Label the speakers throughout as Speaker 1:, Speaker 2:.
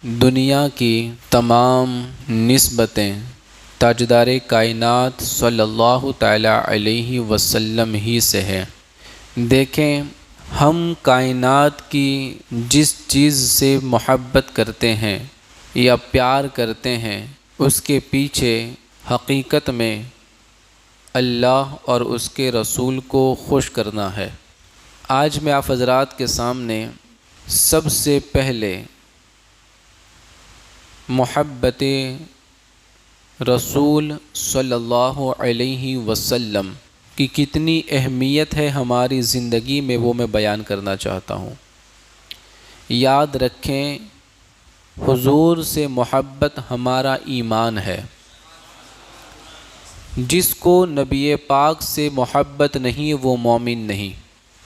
Speaker 1: دنیا کی تمام نسبتیں تاجدار کائنات صلی اللہ تعالی علیہ وسلم ہی سے ہے۔ دیکھیں، ہم کائنات کی جس چیز سے محبت کرتے ہیں یا پیار کرتے ہیں، اس کے پیچھے حقیقت میں اللہ اور اس کے رسول کو خوش کرنا ہے۔ آج میں آپ حضرات کے سامنے سب سے پہلے محبت رسول صلی اللہ علیہ وسلم کی کتنی اہمیت ہے ہماری زندگی میں، وہ میں بیان کرنا چاہتا ہوں۔ یاد رکھیں، حضور سے محبت ہمارا ایمان ہے۔ جس کو نبی پاک سے محبت نہیں وہ مومن نہیں۔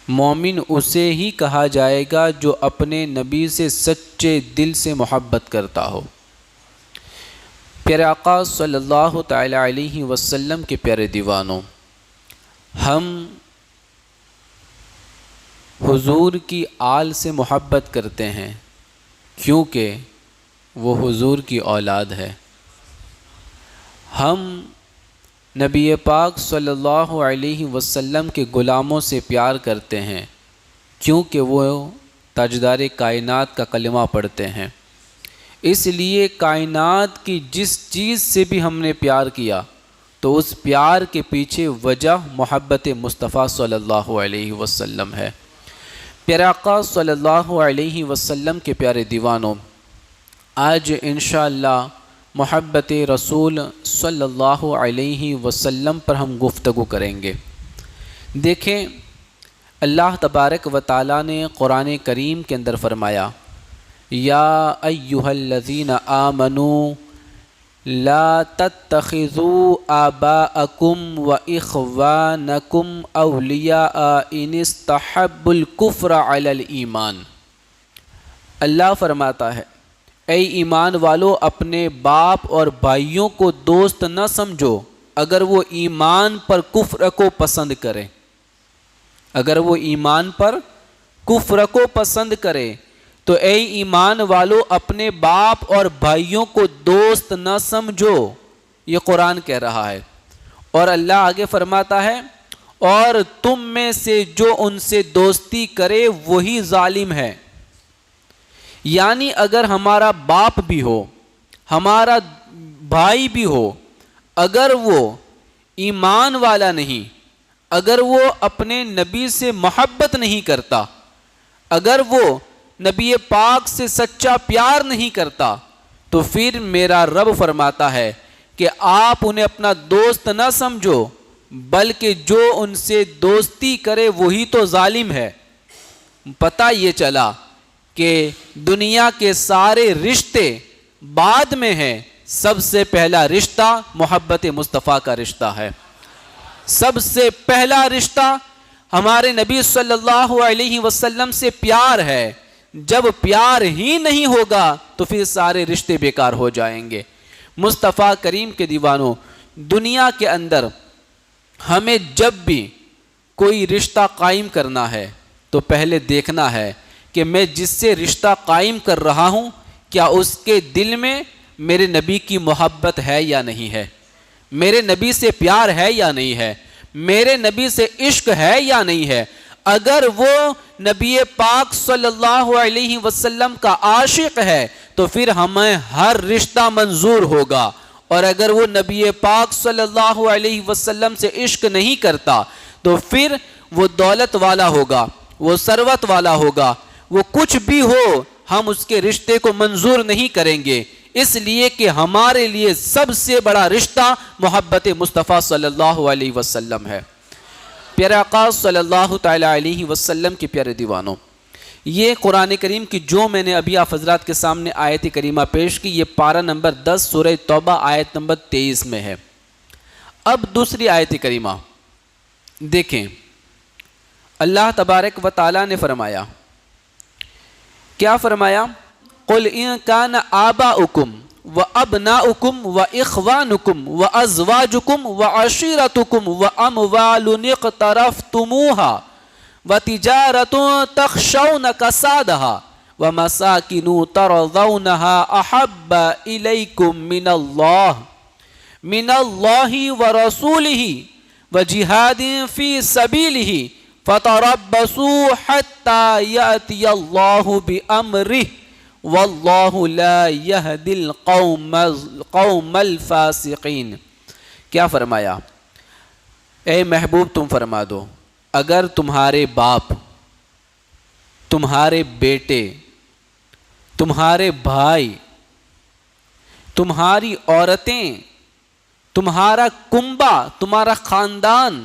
Speaker 1: مومن اسے ہی کہا جائے گا جو اپنے نبی سے سچے دل سے محبت کرتا ہو۔ پیارے آقا صلی اللہ تعالی علیہ وسلم کے پیارے دیوانوں، ہم حضور کی آل سے محبت کرتے ہیں کیونکہ وہ حضور کی اولاد ہے۔ ہم نبی پاک صلی اللہ علیہ وسلم کے غلاموں سے پیار کرتے ہیں کیونکہ وہ تاجدار کائنات کا کلمہ پڑھتے ہیں۔ اس لیے کائنات کی جس چیز سے بھی ہم نے پیار کیا تو اس پیار کے پیچھے وجہ محبت مصطفیٰ صلی اللہ علیہ وسلم ہے۔ پیارے آقا صلی اللہ علیہ وسلم کے پیارے دیوانوں، آج انشاءاللہ محبت رسول صلی اللہ علیہ وسلم پر ہم گفتگو کریں گے۔ دیکھیں، اللہ تبارک و تعالیٰ نے قرآن کریم کے اندر فرمایا، یا ایہا الذین آمنوا لا تتخذوا آباءکم و اخوانکم اولیاء ان استحبوا الکفر علی الایمان۔ اللہ فرماتا ہے، اے ایمان والو، اپنے باپ اور بھائیوں کو دوست نہ سمجھو اگر وہ ایمان پر کفر کو پسند کریں۔ اگر وہ ایمان پر کفر کو پسند کرے تو اے ایمان والو، اپنے باپ اور بھائیوں کو دوست نہ سمجھو، یہ قرآن کہہ رہا ہے۔ اور اللہ آگے فرماتا ہے، اور تم میں سے جو ان سے دوستی کرے وہی ظالم ہے۔ یعنی اگر ہمارا باپ بھی ہو، ہمارا بھائی بھی ہو، اگر وہ ایمان والا نہیں، اگر وہ اپنے نبی سے محبت نہیں کرتا، اگر وہ نبی پاک سے سچا پیار نہیں کرتا، تو پھر میرا رب فرماتا ہے کہ آپ انہیں اپنا دوست نہ سمجھو، بلکہ جو ان سے دوستی کرے وہی تو ظالم ہے۔ پتہ یہ چلا کہ دنیا کے سارے رشتے بعد میں ہیں، سب سے پہلا رشتہ محبت مصطفیٰ کا رشتہ ہے۔ سب سے پہلا رشتہ ہمارے نبی صلی اللہ علیہ وسلم سے پیار ہے۔ جب پیار ہی نہیں ہوگا تو پھر سارے رشتے بیکار ہو جائیں گے۔ مصطفیٰ کریم کے دیوانوں، دنیا کے اندر ہمیں جب بھی کوئی رشتہ قائم کرنا ہے تو پہلے دیکھنا ہے کہ میں جس سے رشتہ قائم کر رہا ہوں کیا اس کے دل میں میرے نبی کی محبت ہے یا نہیں ہے، میرے نبی سے پیار ہے یا نہیں ہے، میرے نبی سے عشق ہے یا نہیں ہے۔ اگر وہ نبی پاک صلی اللہ علیہ وسلم کا عاشق ہے تو پھر ہمیں ہر رشتہ منظور ہوگا، اور اگر وہ نبی پاک صلی اللہ علیہ وسلم سے عشق نہیں کرتا تو پھر وہ دولت والا ہوگا، وہ ثروت والا ہوگا، وہ کچھ بھی ہو، ہم اس کے رشتے کو منظور نہیں کریں گے، اس لیے کہ ہمارے لیے سب سے بڑا رشتہ محبت مصطفیٰ صلی اللہ علیہ وسلم ہے۔ پیارے آقا صلی اللہ تعالی علیہ وسلم کے پیارے دیوانوں، یہ قرآن کریم کی جو میں نے ابھی آپ حضرات کے سامنے آیت کریمہ پیش کی، یہ پارہ نمبر 10 سورہ توبہ آیت نمبر 23 میں ہے۔ اب دوسری آیت کریمہ دیکھیں، اللہ تبارک و تعالی نے فرمایا، کیا فرمایا؟ قُلْ إِن كَانَ آبَاؤُكُمْ وَأَبْنَاؤُكُمْ وَإِخْوَانُكُمْ وَأَزْوَاجُكُمْ وَعَشِيرَتُكُمْ وَأَمْوَالٌ اقْتَرَفْتُمُوهَا وَتِجَارَةٌ تَخْشَوْنَ كَسَادَهَا ومساکن ترضونها احب الیکم من اللہ ورسولہ وجہاد فی سبیلہ فتربصوا حتی یأتی اللہ بامرہ واللہ لا یہدی القوم الفاسقین۔ کیا فرمایا؟ اے محبوب تم فرما دو، اگر تمہارے باپ، تمہارے بیٹے، تمہارے بھائی، تمہاری عورتیں، تمہارا کنبہ، تمہارا خاندان،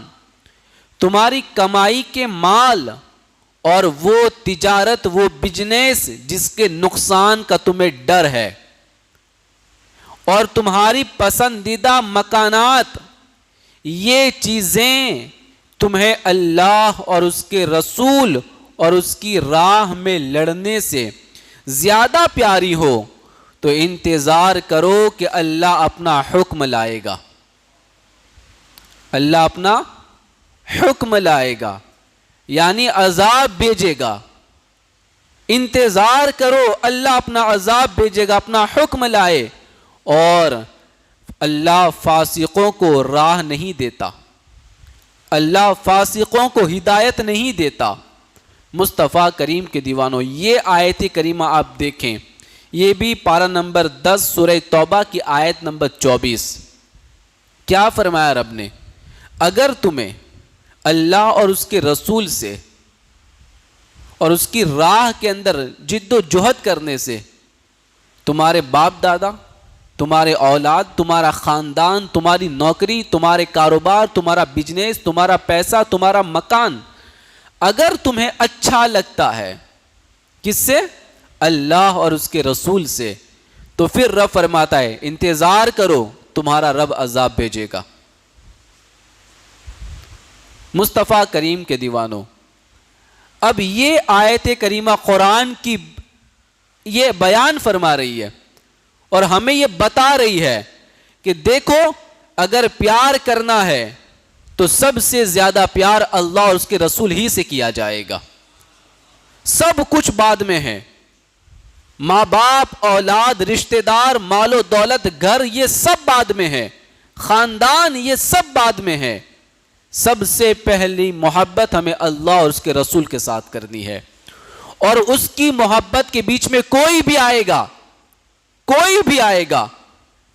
Speaker 1: تمہاری کمائی کے مال اور وہ تجارت، وہ بزنس جس کے نقصان کا تمہیں ڈر ہے، اور تمہاری پسندیدہ مکانات، یہ چیزیں تمہیں اللہ اور اس کے رسول اور اس کی راہ میں لڑنے سے زیادہ پیاری ہو، تو انتظار کرو کہ اللہ اپنا حکم لائے گا، اللہ اپنا حکم لائے گا، یعنی عذاب بھیجے گا۔ انتظار کرو، اللہ اپنا عذاب بھیجے گا، اپنا حکم لائے، اور اللہ فاسقوں کو راہ نہیں دیتا، اللہ فاسقوں کو ہدایت نہیں دیتا۔ مصطفیٰ کریم کے دیوانوں، یہ آیت کریمہ آپ دیکھیں، یہ بھی پارہ نمبر 10 سورہ توبہ کی آیت نمبر 24۔ کیا فرمایا رب نے؟ اگر تمہیں اللہ اور اس کے رسول سے اور اس کی راہ کے اندر جد و جہد کرنے سے تمہارے باپ دادا، تمہارے اولاد، تمہارا خاندان، تمہاری نوکری، تمہارے کاروبار، تمہارا بزنس، تمہارا پیسہ، تمہارا مکان اگر تمہیں اچھا لگتا ہے، کس سے؟ اللہ اور اس کے رسول سے، تو پھر رب فرماتا ہے انتظار کرو، تمہارا رب عذاب بھیجے گا۔ مصطفیٰ کریم کے دیوانوں، اب یہ آیت کریمہ قرآن کی یہ بیان فرما رہی ہے اور ہمیں یہ بتا رہی ہے کہ دیکھو، اگر پیار کرنا ہے تو سب سے زیادہ پیار اللہ اور اس کے رسول ہی سے کیا جائے گا۔ سب کچھ بعد میں ہے، ماں باپ، اولاد، رشتہ دار، مال و دولت، گھر، یہ سب بعد میں ہے، خاندان، یہ سب بعد میں ہے۔ سب سے پہلی محبت ہمیں اللہ اور اس کے رسول کے ساتھ کرنی ہے، اور اس کی محبت کے بیچ میں کوئی بھی آئے گا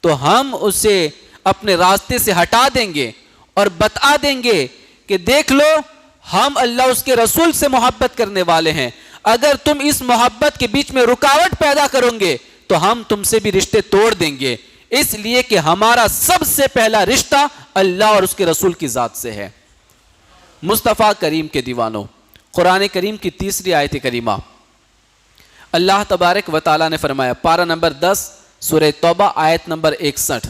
Speaker 1: تو ہم اسے اپنے راستے سے ہٹا دیں گے اور بتا دیں گے کہ دیکھ لو، ہم اللہ اس کے رسول سے محبت کرنے والے ہیں، اگر تم اس محبت کے بیچ میں رکاوٹ پیدا کرو گے تو ہم تم سے بھی رشتے توڑ دیں گے، اس لیے کہ ہمارا سب سے پہلا رشتہ اللہ اور اس کے رسول کی ذات سے ہے۔ مصطفیٰ کریم کے دیوانوں، قرآن کریم کی تیسری آیت کریمہ، اللہ تبارک و تعالیٰ نے فرمایا، پارہ نمبر 10 سورہ توبہ آیت نمبر 61،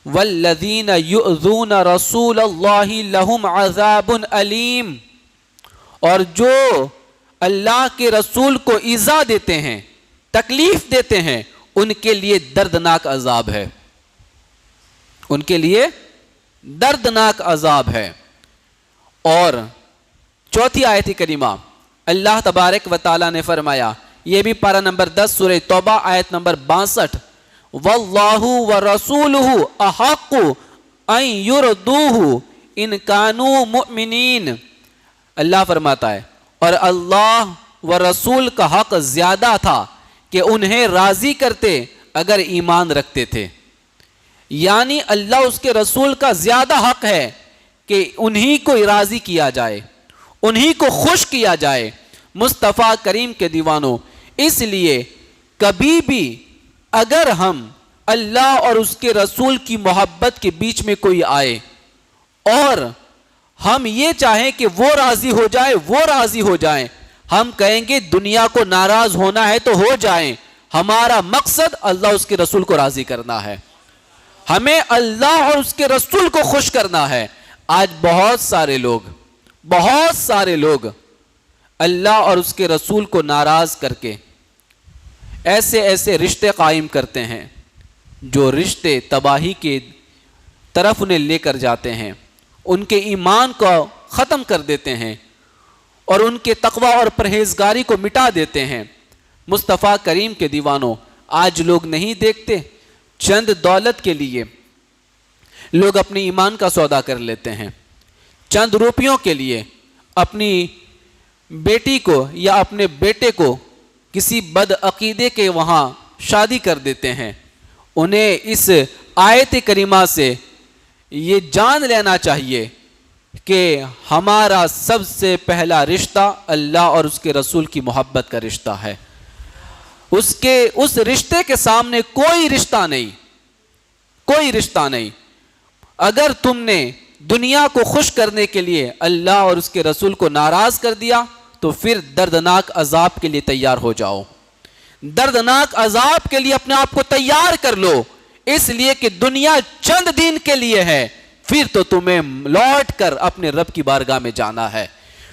Speaker 1: والذین یؤذون رسول اللہ لہم عذاب علیم، اور جو اللہ کے رسول کو ایذا دیتے ہیں، تکلیف دیتے ہیں، ان کے لیے دردناک عذاب ہے، ان کے لیے دردناک عذاب ہے۔ اور چوتھی آیت کریمہ اللہ تبارک و تعالیٰ نے فرمایا، یہ بھی پارہ نمبر 10 سورہ توبہ آیت نمبر 62، واللہ ورسولہ احق ان یردوہ ان کانوا مؤمنین، اللہ فرماتا ہے اور اللہ و رسول کا حق زیادہ تھا کہ انہیں راضی کرتے اگر ایمان رکھتے تھے، یعنی اللہ اس کے رسول کا زیادہ حق ہے کہ انہی کو راضی کیا جائے، انہی کو خوش کیا جائے۔ مصطفیٰ کریم کے دیوانوں، اس لیے کبھی بھی اگر ہم اللہ اور اس کے رسول کی محبت کے بیچ میں کوئی آئے اور ہم یہ چاہیں کہ وہ راضی ہو جائے، وہ راضی ہو جائیں، ہم کہیں گے دنیا کو ناراض ہونا ہے تو ہو جائیں، ہمارا مقصد اللہ اور اس کے رسول کو راضی کرنا ہے، ہمیں اللہ اور اس کے رسول کو خوش کرنا ہے۔ آج بہت سارے لوگ اللہ اور اس کے رسول کو ناراض کر کے ایسے رشتے قائم کرتے ہیں جو رشتے تباہی کے طرف انہیں لے کر جاتے ہیں، ان کے ایمان کو ختم کر دیتے ہیں اور ان کے تقوی اور پرہیزگاری کو مٹا دیتے ہیں۔ مصطفیٰ کریم کے دیوانوں، آج لوگ نہیں دیکھتے، چند دولت کے لیے لوگ اپنے ایمان کا سودا کر لیتے ہیں، چند روپیوں کے لیے اپنی بیٹی کو یا اپنے بیٹے کو کسی بد عقیدے کے وہاں شادی کر دیتے ہیں۔ انہیں اس آیت کریمہ سے یہ جان لینا چاہیے کہ ہمارا سب سے پہلا رشتہ اللہ اور اس کے رسول کی محبت کا رشتہ ہے۔ اس رشتے کے سامنے کوئی رشتہ نہیں، کوئی رشتہ نہیں۔ اگر تم نے دنیا کو خوش کرنے کے لیے اللہ اور اس کے رسول کو ناراض کر دیا تو پھر دردناک عذاب کے لیے تیار ہو جاؤ، دردناک عذاب کے لیے اپنے آپ کو تیار کر لو، اس لیے کہ دنیا چند دن کے لیے ہے، پھر تو تمہیں لوٹ کر اپنے رب کی بارگاہ میں جانا ہے،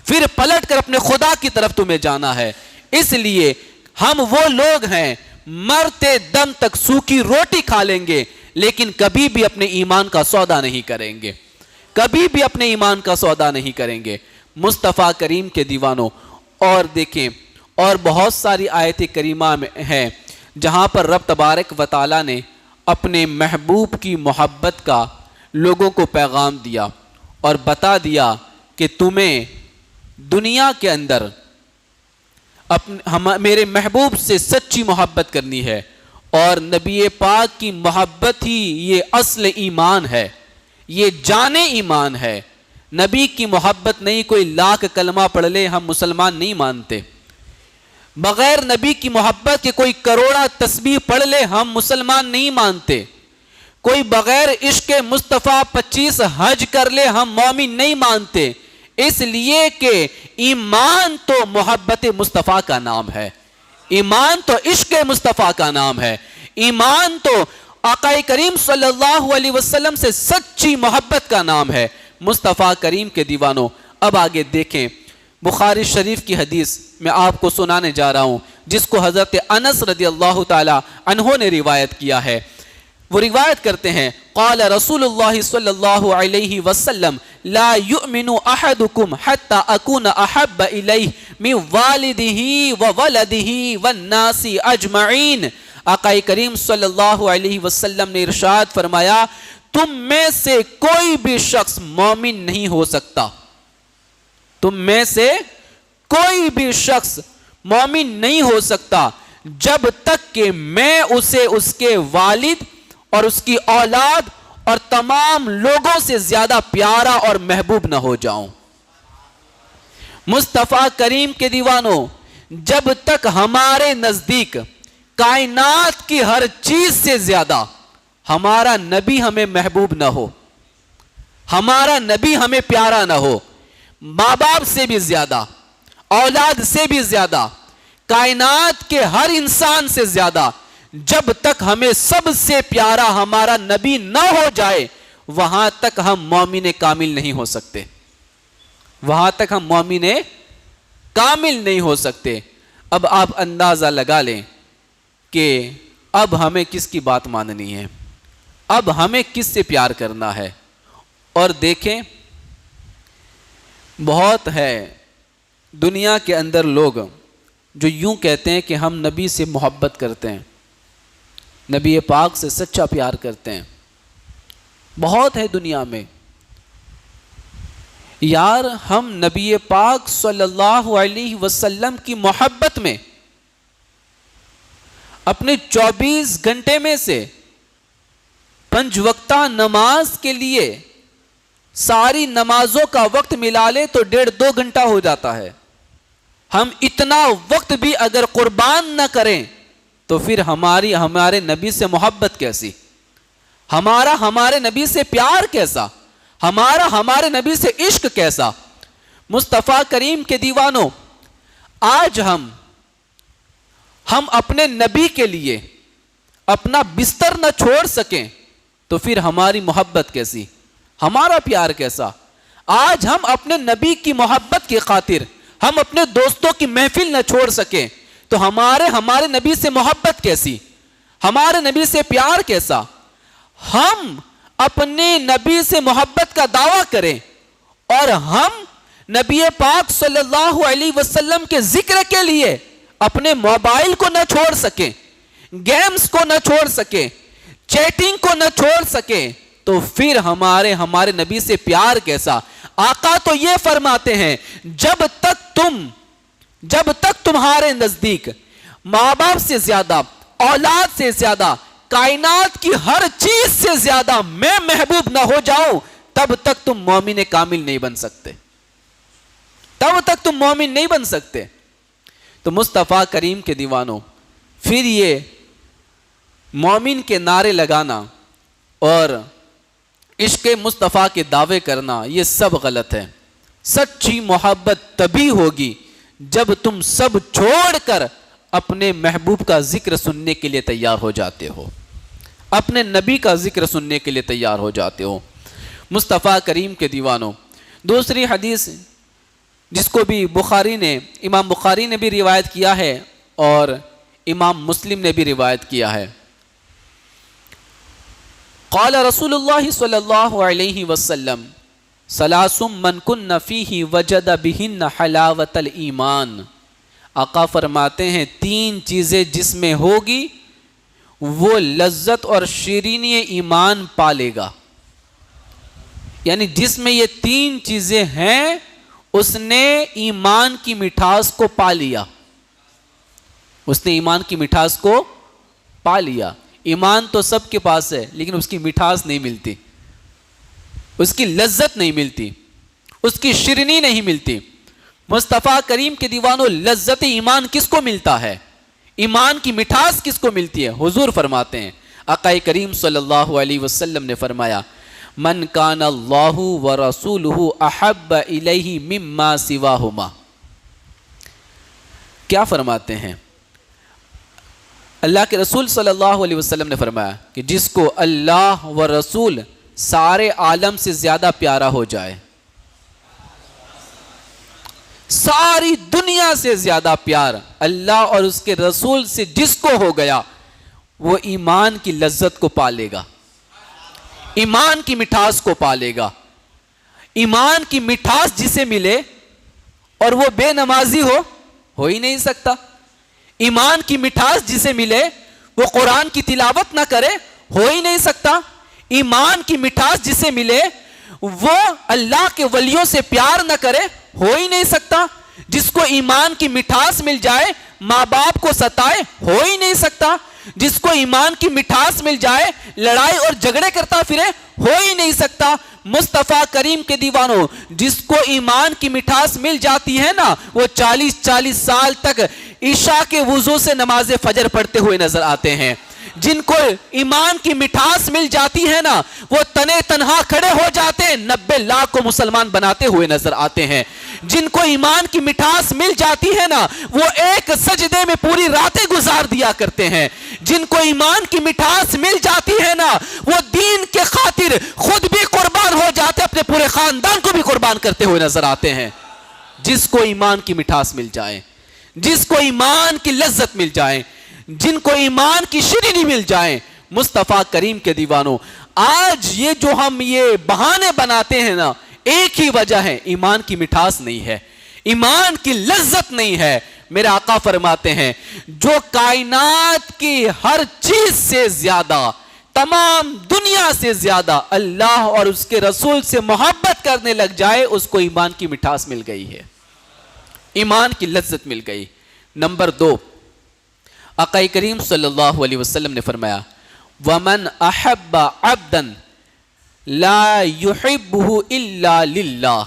Speaker 1: پھر پلٹ کر اپنے خدا کی طرف تمہیں جانا ہے۔ اس لیے ہم وہ لوگ ہیں مرتے دم تک سوکھی روٹی کھا لیں گے لیکن کبھی بھی اپنے ایمان کا سودا نہیں کریں گے، کبھی بھی اپنے ایمان کا سودا نہیں کریں گے۔ مصطفیٰ کریم کے دیوانوں، اور دیکھیں اور بہت ساری آیت کریمہ میں ہیں جہاں پر رب تبارک و تعالیٰ نے اپنے محبوب کی محبت کا لوگوں کو پیغام دیا اور بتا دیا کہ تمہیں دنیا کے اندر میرے محبوب سے سچی محبت کرنی ہے، اور نبی پاک کی محبت ہی یہ اصل ایمان ہے، یہ جان ایمان ہے۔ نبی کی محبت نہیں، کوئی لاکھ کلمہ پڑھ لے ہم مسلمان نہیں مانتے، بغیر نبی کی محبت کے کوئی کروڑا تسبیح پڑھ لے ہم مسلمان نہیں مانتے، کوئی بغیر عشق مصطفیٰ 25 حج کر لے ہم مومن نہیں مانتے، اس لیے کہ ایمان تو محبت مصطفیٰ کا نام ہے، ایمان تو عشق مصطفیٰ کا نام ہے، ایمان تو آقا کریم صلی اللہ علیہ وسلم سے سچی محبت کا نام ہے۔ مصطفیٰ کریم کے دیوانوں، اب آگے دیکھیں، بخاری شریف کی حدیث میں آپ کو سنانے جا رہا ہوں جس کو حضرت انس رضی اللہ تعالی عنہ نے روایت کیا ہے۔ وہ روایت کرتے ہیں، قال رسول اللہ صلی اللہ علیہ وسلم لا یؤمن احدکم حتی اکون احب الیہ من والدہ وولدہ والناس اجمعین۔ آقا کریم صلی اللہ علیہ وسلم نے ارشاد فرمایا، تم میں سے کوئی بھی شخص مومن نہیں ہو سکتا، تم میں سے کوئی بھی شخص مومن نہیں ہو سکتا جب تک کہ میں اسے اس کے والد اور اس کی اولاد اور تمام لوگوں سے زیادہ پیارا اور محبوب نہ ہو جاؤں۔ مصطفیٰ کریم کے دیوانوں، جب تک ہمارے نزدیک کائنات کی ہر چیز سے زیادہ ہمارا نبی ہمیں محبوب نہ ہو، ہمارا نبی ہمیں پیارا نہ ہو، ماں باپ سے بھی زیادہ، اولاد سے بھی زیادہ، کائنات کے ہر انسان سے زیادہ، جب تک ہمیں سب سے پیارا ہمارا نبی نہ ہو جائے وہاں تک ہم مومن کامل نہیں ہو سکتے، وہاں تک ہم مومن کامل نہیں ہو سکتے۔ اب آپ اندازہ لگا لیں کہ اب ہمیں کس کی بات ماننی ہے، اب ہمیں کس سے پیار کرنا ہے۔ اور دیکھیں، بہت ہے دنیا کے اندر لوگ جو یوں کہتے ہیں کہ ہم نبی سے محبت کرتے ہیں، نبی پاک سے سچا پیار کرتے ہیں، بہت ہے دنیا میں۔ یار ہم نبی پاک صلی اللہ علیہ وسلم کی محبت میں اپنے 24 گھنٹے میں سے 5 وقتہ نماز کے لیے ساری نمازوں کا وقت ملا لے تو 1.5-2 گھنٹہ ہو جاتا ہے۔ ہم اتنا وقت بھی اگر قربان نہ کریں تو پھر ہمارے نبی سے محبت کیسی، ہمارے نبی سے پیار کیسا، ہمارے نبی سے عشق کیسا۔ مصطفیٰ کریم کے دیوانوں، آج ہم اپنے نبی کے لیے اپنا بستر نہ چھوڑ سکیں تو پھر ہماری محبت کیسی، ہمارا پیار کیسا۔ آج ہم اپنے نبی کی محبت کی خاطر ہم اپنے دوستوں کی محفل نہ چھوڑ سکیں تو ہمارے نبی سے محبت کیسی، ہمارے نبی سے پیار کیسا۔ ہم اپنے نبی سے محبت کا دعویٰ کریں اور ہم نبی پاک صلی اللہ علیہ وسلم کے ذکر کے لیے اپنے موبائل کو نہ چھوڑ سکیں، گیمز کو نہ چھوڑ سکیں، چیٹنگ کو نہ چھوڑ سکیں، تو پھر ہمارے نبی سے پیار کیسا؟ آقا تو یہ فرماتے ہیں جب تک تمہارے نزدیک ماں باپ سے زیادہ، اولاد سے زیادہ، کائنات کی ہر چیز سے زیادہ میں محبوب نہ ہو جاؤں، تب تک تم مومن کامل نہیں بن سکتے، تب تک تم مومن نہیں بن سکتے۔ تو مصطفیٰ کریم کے دیوانوں، پھر یہ مومن کے نعرے لگانا اور عشق مصطفیٰ کے دعوے کرنا، یہ سب غلط ہے۔ سچی محبت تبھی ہوگی جب تم سب چھوڑ کر اپنے محبوب کا ذکر سننے کے لیے تیار ہو جاتے ہو، اپنے نبی کا ذکر سننے کے لیے تیار ہو جاتے ہو۔ مصطفیٰ کریم کے دیوانوں، دوسری حدیث جس کو بھی امام بخاری نے بھی روایت کیا ہے اور امام مسلم نے بھی روایت کیا ہے، قال رسول اللہ صلی اللہ علیہ وسلم ثلاث من کن فیہ وجد بہن حلاوت الایمان۔ آقا فرماتے ہیں 3 چیزیں جس میں ہوگی وہ لذت اور شیرینی ایمان پالے گا، یعنی جس میں یہ 3 چیزیں ہیں اس نے ایمان کی مٹھاس کو پا لیا، اس نے ایمان کی مٹھاس کو پا لیا۔ ایمان تو سب کے پاس ہے لیکن اس کی مٹھاس نہیں ملتی، اس کی لذت نہیں ملتی، اس کی شیرینی نہیں ملتی۔ مصطفیٰ کریم کے دیوانوں، لذت ایمان کس کو ملتا ہے؟ ایمان کی مٹھاس کس کو ملتی ہے؟ حضور فرماتے ہیں، آقا کریم صلی اللہ علیہ وسلم نے فرمایا من کان اللہ ورسولہ احب الیہ مما سواہما۔ کیا فرماتے ہیں؟ اللہ کے رسول صلی اللہ علیہ وسلم نے فرمایا کہ جس کو اللہ و رسول سارے عالم سے زیادہ پیارا ہو جائے، ساری دنیا سے زیادہ پیار اللہ اور اس کے رسول سے جس کو ہو گیا، وہ ایمان کی لذت کو پالے گا، ایمان کی مٹھاس کو پالے گا۔ ایمان کی مٹھاس جسے ملے اور وہ بے نمازی ہو ہی نہیں سکتا۔ ایمان کی مٹھاس جسے ملے وہ قرآن کی تلاوت نہ کرے، ہو ہی نہیں سکتا۔ ایمان کی مٹھاس جسے ملے وہ اللہ کے ولیوں سے پیار نہ کرے، ہو ہی نہیں سکتا۔ جس کو ایمان کی مٹھاس مل جائے ماں باپ کو ستائے، ہو ہی نہیں سکتا۔ جس کو ایمان کی مٹھاس مل جائے لڑائی اور جھگڑے کرتا پھرے، ہو ہی نہیں سکتا۔ مصطفیٰ کریم کے دیوانوں، جس کو ایمان کی مٹھاس مل جاتی ہے نا، وہ 40 سال تک عشاء کے وضو سے نماز فجر پڑھتے ہوئے نظر آتے ہیں۔ جن کو ایمان کی مٹھاس مل جاتی ہے نا، وہ تنے تنہا کھڑے ہو جاتے ہیں، 90 لاکھ کو مسلمان بناتے ہوئے نظر آتے ہیں۔ جن کو ایمان کی مٹھاس مل جاتی ہے نا، وہ ایک سجدے میں پوری راتیں گزار دیا کرتے ہیں۔ جن کو ایمان کی مٹھاس مل جاتی ہے نا، وہ دین کے خاطر خود بھی قربان ہو جاتے، اپنے پورے خاندان کو بھی قربان کرتے ہوئے نظر آتے ہیں۔ جس کو ایمان کی مٹھاس مل جائے، جس کو ایمان کی لذت مل جائے، جن کو ایمان کی شیرینی مل جائے۔ مصطفیٰ کریم کے دیوانوں، آج یہ جو ہم یہ بہانے بناتے ہیں نا، ایک ہی وجہ ہے، ایمان کی مٹھاس نہیں ہے، ایمان کی لذت نہیں ہے۔ میرے آقا فرماتے ہیں جو کائنات کی ہر چیز سے زیادہ، تمام دنیا سے زیادہ اللہ اور اس کے رسول سے محبت کرنے لگ جائے، اس کو ایمان کی مٹھاس مل گئی ہے، ایمان کی لذت مل گئی۔ نمبر 2، آقا کریم صلی اللہ علیہ وسلم نے فرمایا وَمَنْ أَحَبَّ عَبْدًا لَا يُحِبُّهُ إِلَّا لِلَّهِ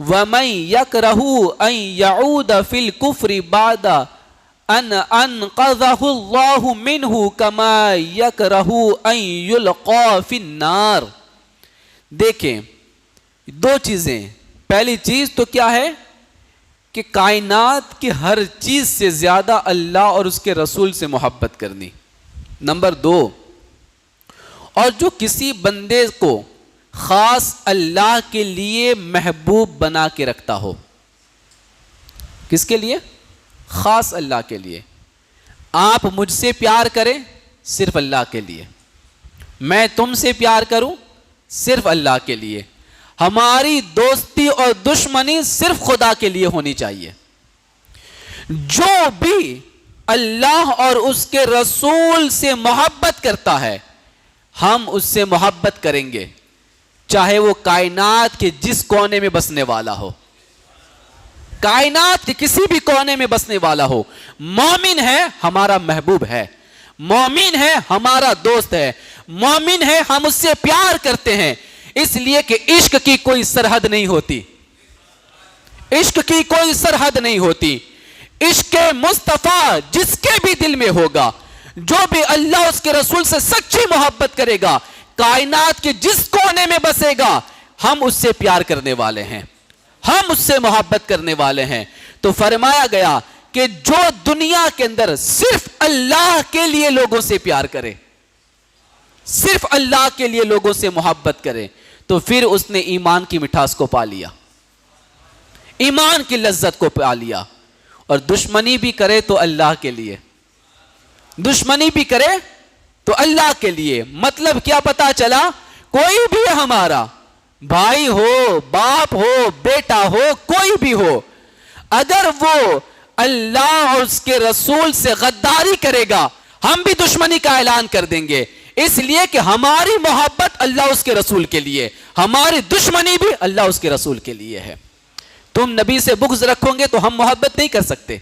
Speaker 1: وَمَنْ يَكْرَهُ أَنْ يَعُودَ فِي الْكُفْرِ بَعْدَ أَنْ أَنْقَذَهُ اللَّهُ مِنْهُ كَمَا يَكْرَهُ أَنْ يُلْقَى فِي النَّارِ۔ دیکھیں 2 چیزیں، پہلی چیز تو کیا ہے کہ کائنات کی ہر چیز سے زیادہ اللہ اور اس کے رسول سے محبت کرنی۔ نمبر 2، اور جو کسی بندے کو خاص اللہ کے لیے محبوب بنا کے رکھتا ہو۔ کس کے لیے؟ خاص اللہ کے لیے۔ آپ مجھ سے پیار کریں صرف اللہ کے لیے، میں تم سے پیار کروں صرف اللہ کے لیے، ہماری دوستی اور دشمنی صرف خدا کے لیے ہونی چاہیے۔ جو بھی اللہ اور اس کے رسول سے محبت کرتا ہے ہم اس سے محبت کریں گے، چاہے وہ کائنات کے جس کونے میں بسنے والا ہو، کائنات کے کسی بھی کونے میں بسنے والا ہو۔ مومن ہے ہمارا محبوب ہے، مومن ہے ہمارا دوست ہے، مومن ہے ہم اس سے پیار کرتے ہیں، اس لیے کہ عشق کی کوئی سرحد نہیں ہوتی، عشق کی کوئی سرحد نہیں ہوتی۔ عشق مصطفیٰ جس کے بھی دل میں ہوگا، جو بھی اللہ اس کے رسول سے سچی محبت کرے گا، کائنات کے جس کونے میں بسے گا، ہم اس سے پیار کرنے والے ہیں، ہم اس سے محبت کرنے والے ہیں۔ تو فرمایا گیا کہ جو دنیا کے اندر صرف اللہ کے لیے لوگوں سے پیار کرے، صرف اللہ کے لیے لوگوں سے محبت کرے، تو پھر اس نے ایمان کی مٹھاس کو پا لیا، ایمان کی لذت کو پا لیا۔ اور دشمنی بھی کرے تو اللہ کے لیے، دشمنی بھی کرے تو اللہ کے لیے۔ مطلب کیا پتا چلا؟ کوئی بھی ہمارا بھائی ہو، باپ ہو، بیٹا ہو، کوئی بھی ہو، اگر وہ اللہ اور اس کے رسول سے غداری کرے گا ہم بھی دشمنی کا اعلان کر دیں گے، اس لیے کہ ہماری محبت اللہ اس کے رسول کے لیے، ہماری دشمنی بھی اللہ اس کے رسول کے لیے ہے۔ تم نبی سے بغض رکھو گے تو ہم محبت نہیں کر سکتے،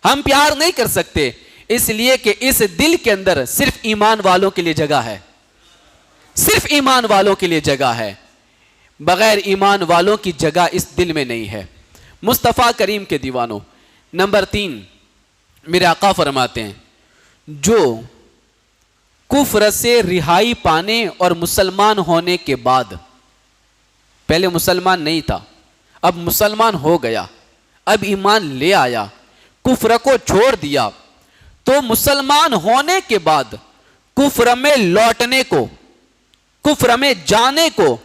Speaker 1: ہم پیار نہیں کر سکتے، اس لیے کہ اس دل کے اندر صرف ایمان والوں کے لیے جگہ ہے، صرف ایمان والوں کے لیے جگہ ہے، بغیر ایمان والوں کی جگہ اس دل میں نہیں ہے۔ مصطفیٰ کریم کے دیوانوں، نمبر 3 میرے آقا فرماتے ہیں جو کفر سے رہائی پانے اور مسلمان ہونے کے بعد، پہلے مسلمان نہیں تھا اب مسلمان ہو گیا، اب ایمان لے آیا، کفر کو چھوڑ دیا، تو مسلمان ہونے کے بعد کفر میں لوٹنے کو، کفر میں جانے کو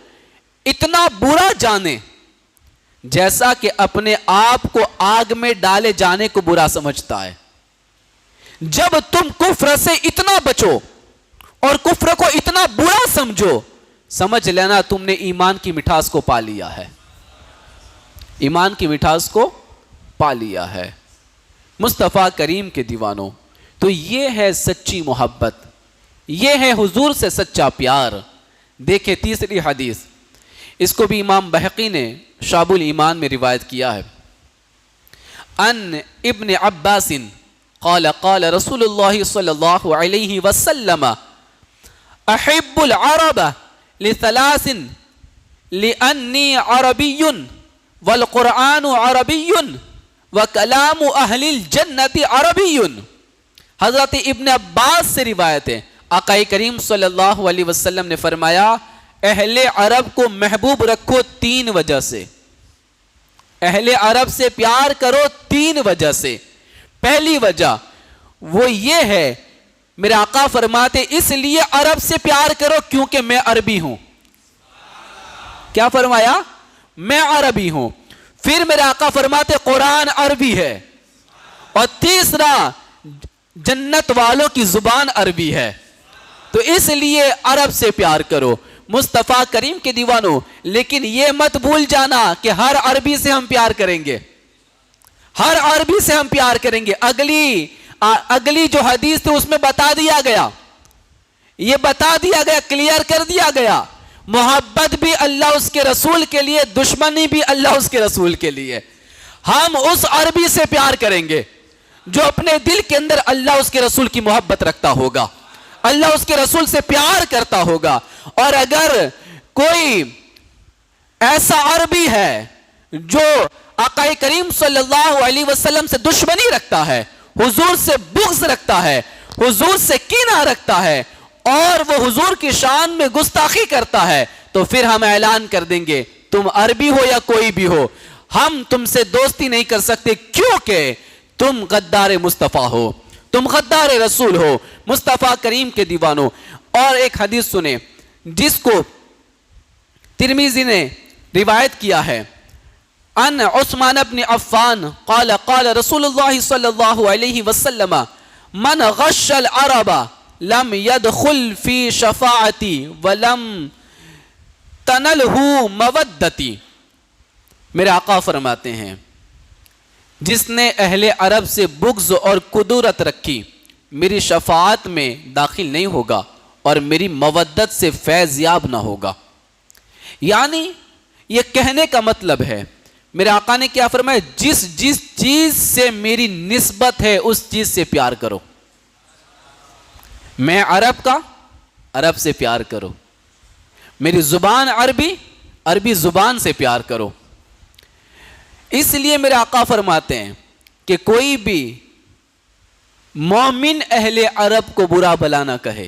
Speaker 1: اتنا برا جانے جیسا کہ اپنے آپ کو آگ میں ڈالے جانے کو برا سمجھتا ہے۔ جب تم کفر سے اتنا بچو اور کفر کو اتنا برا سمجھو، سمجھ لینا تم نے ایمان کی مٹھاس کو پا لیا ہے، ایمان کی مٹھاس کو پا لیا ہے۔ مصطفیٰ کریم کے دیوانوں، تو یہ ہے سچی محبت، یہ ہے حضور سے سچا پیار۔ دیکھیں تیسری حدیث، اس کو بھی امام بہقی نے شعب الایمان میں روایت کیا ہے۔ ان ابن عباس قال قال رسول اللہ صلی اللہ علیہ وسلم احب العرب لثلاث لانی عربی والقرآن عربی وکلام اہل الجنت عربی۔ حضرت ابن عباس سے روایت ہے، آقا کریم صلی اللہ علیہ وسلم نے فرمایا اہل عرب کو محبوب رکھو 3 وجہ سے، اہل عرب سے پیار کرو 3 وجہ سے۔ پہلی وجہ وہ یہ ہے، میرے آقا فرماتے اس لیے عرب سے پیار کرو کیونکہ میں عربی ہوں۔ کیا فرمایا؟ میں عربی ہوں۔ پھر میرے آقا فرماتے قرآن عربی ہے، اور تیسرا جنت والوں کی زبان عربی ہے، تو اس لیے عرب سے پیار کرو۔ مصطفیٰ کریم کے دیوانوں، لیکن یہ مت بھول جانا کہ ہر عربی سے ہم پیار کریں گے، ہر عربی سے ہم پیار کریں گے۔ اگلی جو حدیث تھی اس میں بتا دیا گیا، یہ بتا دیا گیا، کلیئر کر دیا گیا، محبت بھی اللہ اس کے رسول کے لیے، دشمنی بھی اللہ اس کے رسول کے لیے۔ ہم اس عربی سے پیار کریں گے جو اپنے دل کے اندر اللہ اس کے رسول کی محبت رکھتا ہوگا، اللہ اس کے رسول سے پیار کرتا ہوگا۔ اور اگر کوئی ایسا عربی ہے جو آقا کریم صلی اللہ علیہ وسلم سے دشمنی رکھتا ہے، حضور سے بغض رکھتا ہے، حضور سے کینہ رکھتا ہے، اور وہ حضور کی شان میں گستاخی کرتا ہے، تو پھر ہم اعلان کر دیں گے تم عربی ہو یا کوئی بھی ہو، ہم تم سے دوستی نہیں کر سکتے، کیونکہ تم غدار مصطفیٰ ہو، تم غدار رسول ہو۔ مصطفیٰ کریم کے دیوانوں، اور ایک حدیث سنیں جس کو ترمذی نے روایت کیا ہے، ان عثمان بن عفان قال قال رسول اللہ صلی اللہ علیہ وسلم من غش العرب لم يدخل فی شفاعتی ولم تنلہ مودتی۔ میرے آقا فرماتے ہیں جس نے اہل عرب سے بغض اور کدورت رکھی میری شفاعت میں داخل نہیں ہوگا اور میری مودت سے فیض یاب نہ ہوگا۔ یعنی یہ کہنے کا مطلب ہے، میرے آقا نے کیا فرمایا، جس چیز سے میری نسبت ہے اس چیز سے پیار کرو۔ میں عرب کا، عرب سے پیار کرو۔ میری زبان عربی زبان سے پیار کرو۔ اس لیے میرے آقا فرماتے ہیں کہ کوئی بھی مومن اہل عرب کو برا بلا نہ کہے،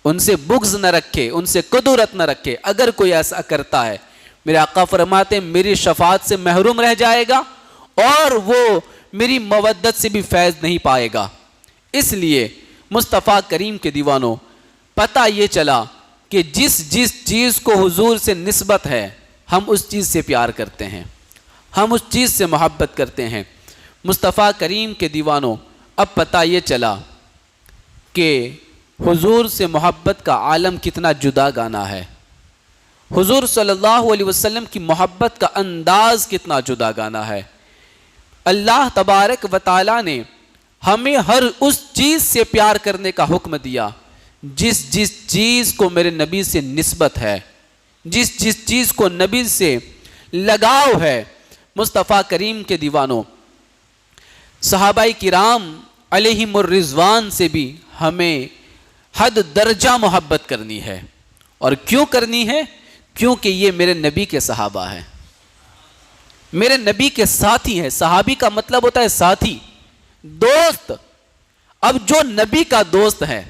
Speaker 1: ان سے بغض نہ رکھے، ان سے کدورت نہ رکھے۔ اگر کوئی ایسا کرتا ہے، میرے آقا فرماتے ہیں میری شفاعت سے محروم رہ جائے گا اور وہ میری مودت سے بھی فیض نہیں پائے گا۔ اس لیے مصطفیٰ کریم کے دیوانوں، پتہ یہ چلا کہ جس چیز کو حضور سے نسبت ہے ہم اس چیز سے پیار کرتے ہیں، ہم اس چیز سے محبت کرتے ہیں۔ مصطفیٰ کریم کے دیوانوں، اب پتہ یہ چلا کہ حضور سے محبت کا عالم کتنا جدا گانا ہے، حضور صلی اللہ علیہ وسلم کی محبت کا انداز کتنا جدا گانا ہے۔ اللہ تبارک و تعالیٰ نے ہمیں ہر اس چیز سے پیار کرنے کا حکم دیا جس چیز کو میرے نبی سے نسبت ہے، جس چیز کو نبی سے لگاؤ ہے۔ مصطفیٰ کریم کے دیوانوں، صحابہ کرام علیہم الرضوان سے بھی ہمیں حد درجہ محبت کرنی ہے۔ اور کیوں کرنی ہے؟ کیونکہ یہ میرے نبی کے صحابہ ہیں، میرے نبی کے ساتھی ہیں۔ صحابی کا مطلب ہوتا ہے ساتھی، دوست۔ اب جو نبی کا دوست ہے،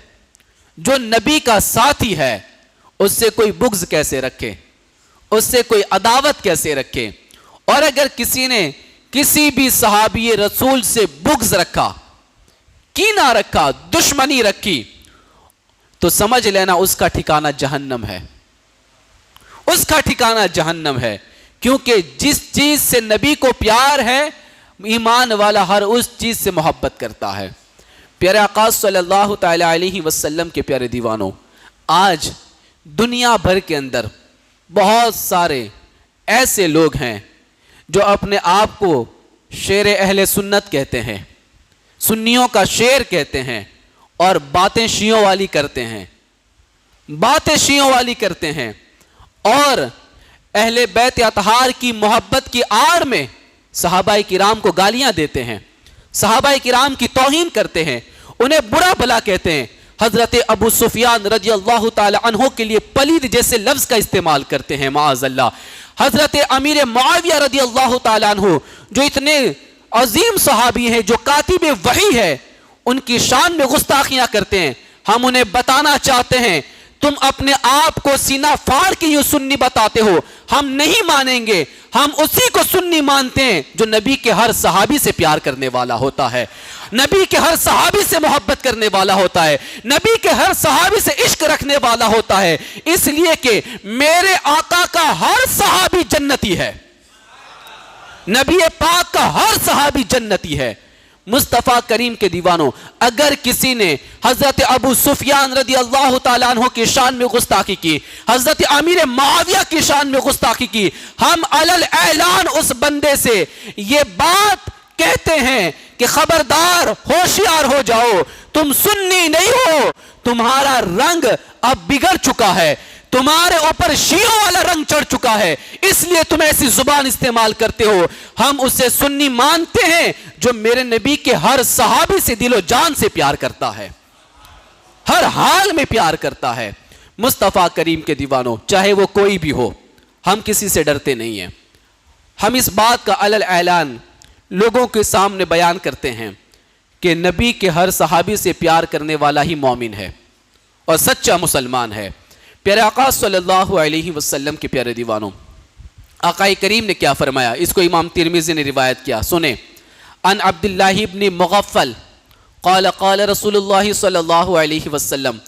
Speaker 1: جو نبی کا ساتھی ہے، اس سے کوئی بغض کیسے رکھے، اس سے کوئی عداوت کیسے رکھے؟ اور اگر کسی نے کسی بھی صحابی رسول سے بغض رکھا، کینہ رکھا، دشمنی رکھی، تو سمجھ لینا اس کا ٹھکانہ جہنم ہے، اس کا ٹھکانہ جہنم ہے۔ کیونکہ جس چیز سے نبی کو پیار ہے، ایمان والا ہر اس چیز سے محبت کرتا ہے۔ پیارے آقا صلی اللہ تعالی علیہ وسلم کے پیارے دیوانوں، آج دنیا بھر کے اندر بہت سارے ایسے لوگ ہیں جو اپنے آپ کو شیر اہل سنت کہتے ہیں، سنیوں کا شیر کہتے ہیں، اور باتیں شیعوں والی کرتے ہیں، باتیں شیعوں والی کرتے ہیں، اور اہل بیت اطہار کی محبت کی آڑ میں صحابہ کرام کو گالیاں دیتے ہیں، صحابہ کرام کی توہین کرتے ہیں، انہیں برا بھلا کہتے ہیں۔ حضرت ابو سفیان رضی اللہ تعالی عنہ کے لیے پلید جیسے لفظ کا استعمال کرتے ہیں، معاذ اللہ۔ حضرت امیر معاویہ رضی اللہ تعالی عنہ جو اتنے عظیم صحابی ہیں، جو کاتب وحی ہے، ان کی شان میں گستاخیاں کرتے ہیں۔ ہم انہیں بتانا چاہتے ہیں، تم اپنے آپ کو سینہ پھاڑ کے یوں سنی بتاتے ہو، ہم نہیں مانیں گے۔ ہم اسی کو سنی مانتے ہیں جو نبی کے ہر صحابی سے پیار کرنے والا ہوتا ہے، نبی کے ہر صحابی سے محبت کرنے والا ہوتا ہے، نبی کے ہر صحابی سے عشق رکھنے والا ہوتا ہے، اس لیے کہ میرے آقا کا ہر صحابی جنتی ہے، نبی پاک کا ہر صحابی جنتی ہے۔ مصطفیٰ کریم کے دیوانوں، اگر کسی نے حضرت ابو سفیان رضی اللہ تعالیٰ عنہ کی شان میں گستاخی کی، حضرت امیر معاویہ کی شان میں گستاخی کی، ہم علل اعلان اس بندے سے یہ بات کہتے ہیں کہ خبردار، ہوشیار ہو جاؤ، تم سنی نہیں ہو، تمہارا رنگ اب بگڑ چکا ہے، تمہارے اوپر شیعوں والا رنگ چڑھ چکا ہے، اس لیے تم ایسی زبان استعمال کرتے ہو۔ ہم اسے سنی مانتے ہیں جو میرے نبی کے ہر صحابی سے دل و جان سے پیار کرتا ہے، ہر حال میں پیار کرتا ہے۔ مصطفیٰ کریم کے دیوانوں، چاہے وہ کوئی بھی ہو، ہم کسی سے ڈرتے نہیں ہیں۔ ہم اس بات کا علل اعلان لوگوں کے سامنے بیان کرتے ہیں کہ نبی کے ہر صحابی سے پیار کرنے والا ہی مومن ہے اور سچا مسلمان ہے۔ پیارے آقا صلی اللہ علیہ وسلم کے پیارے دیوانوں، آقا کریم نے کیا فرمایا؟ اس کو امام ترمذی نے روایت کیا، سنیں۔ ان عبداللہ ابن مغفل قال قال رسول اللہ صلی اللہ علیہ وسلم